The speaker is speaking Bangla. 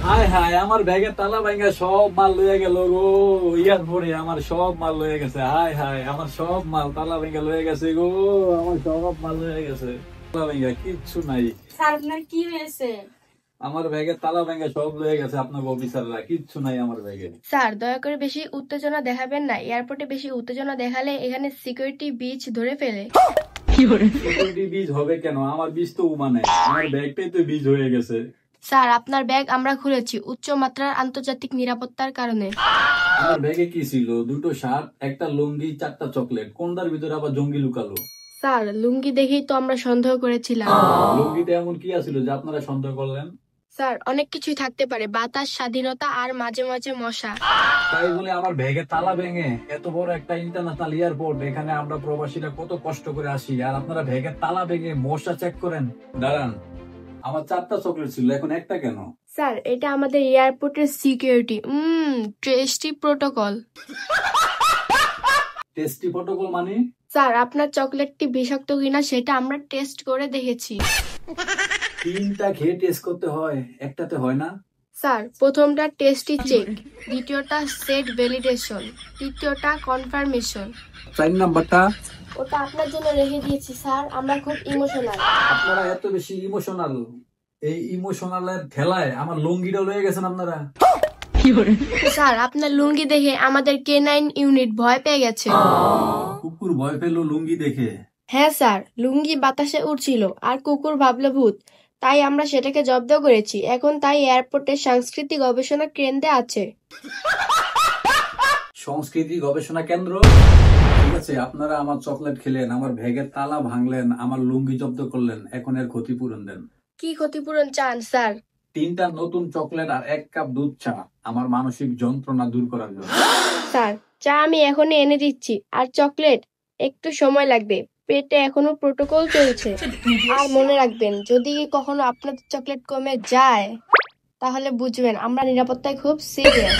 হায় হায়, আমার ব্যাগের তালা ভাঙা সব মাল লয়ে গেল গো। এয়ারপোর্টে আমার সব মাল লয়ে গেছে। হায় হায়, আমার সব মাল তালা ভাঙা লয়ে গেছে গো। আমার সব মাল লয়ে গেছে, তালা ভাঙা কিচ্ছু নাই। স্যার আপনার কি হয়েছে? আমার ব্যাগের তালা ভাঙা সব লয়ে গেছে আপনার অফিসাররা, কিচ্ছু নাই আমার ব্যাগে। স্যার দয়া করে বেশি উত্তেজনা দেখাবেন না, এয়ারপোর্টে বেশি উত্তেজনা দেখালে এখানে সিকিউরিটি বিচ ধরে ফেলে। সিকিউরিটি বীজ হবে কেন? আমার বীজ তো মানে আমার ব্যাগটাই তো বীজ হয়ে গেছে। স্যার আপনার ব্যাগ আমরা খুলেছি উচ্চ মাত্রার আন্তর্জাতিক নিরাপত্তার কারণে। আমার ব্যাগে কি ছিল? দুটো শার্ট, একটা লুঙ্গি, 4টা চকলেট। কোনটার ভিতরে আবার জঙ্গি লুকালো? স্যার লুঙ্গি দেখেই তো আমরা সন্দেহ করেছিলাম। লুঙ্গিতে এমন কি আছিল যে আপনারা সন্দেহ করলেন? স্যার অনেক কিছুই থাকতে পারে, বাতাস, স্বাধীনতা আর মাঝে মাঝে মশা। তাই বলে আমার ব্যাগে তালা ভেঙে? এত বড় একটা ইন্টারন্যাশনাল এয়ারপোর্ট, এখানে আমরা প্রবাসীরা কত কষ্ট করে আসি, আর আপনারা ব্যাগের তালা ভেঙে মশা চেক করেন? দাঁড়ান, আমার 4টা চকলেট ছিল, এখন একটা কেন? স্যার এটা আমাদের এয়ারপোর্টের security. Tasty protocol. Tasty protocol মানে? স্যার আপনার চকলেটটি বিষাক্ত কিনা সেটা আমরা টেস্ট করে দেখেছি। 3টা খেয়ে টেস্ট করতে হয়, একটাতে হয় না? স্যার প্রথমটা টেস্টি চেক, দ্বিতীয়টা সেট ভ্যালিডেশন, তৃতীয়টা কনফার্মেশন। 4 নাম্বারটা? ওটা আপনার জন্য রেখে দিয়েছি স্যার, আমরা খুব ইমোশনাল। আপনারা এত বেশি ইমোশনাল, এই ইমোশনালের ঠেলায় আমার লুঙ্গিটা লয়ে গেছেন আপনারা। স্যার আপনার লুঙ্গি দেখে আমাদের K9 ইউনিট ভয় পেয়ে গেছে। কুকুর ভয় পেলো লুঙ্গি দেখে? হ্যাঁ স্যার, লুঙ্গি বাতাসে উড়ছিল আর কুকুর ভাবলো ভূত, তাই আমরা সেটাকে জব্দ করেছি। এখন তাই এয়ারপোর্টের সাংস্কৃতিক গবেষণা কেন্দ্রে আছে। সংস্কৃতি গবেষণা কেন্দ্র? ঠিক আছে, আপনারা আমার চকলেট খেলেন, আমার ব্যাগের তালা ভাঙলেন, আমার লুঙ্গি জব্দ করলেন, এখন এর ক্ষতিপূরণ দেন। কি ক্ষতিপূরণ চান স্যার? 3টা নতুন চকলেট আর 1 কাপ দুধ চা, আমার মানসিক যন্ত্রণা দূর করার জন্য। স্যার চা আমি এখনই এনে দিচ্ছি, আর চকলেট একটু সময় লাগবে, পেটে এখনো প্রোটোকল চলছে। আর মনে রাখবেন, যদি কখনো আপনাদের চকলেট কমে যায় তাহলে বুঝবেন আমরা নিরাপত্তায় খুব সিরিয়াস।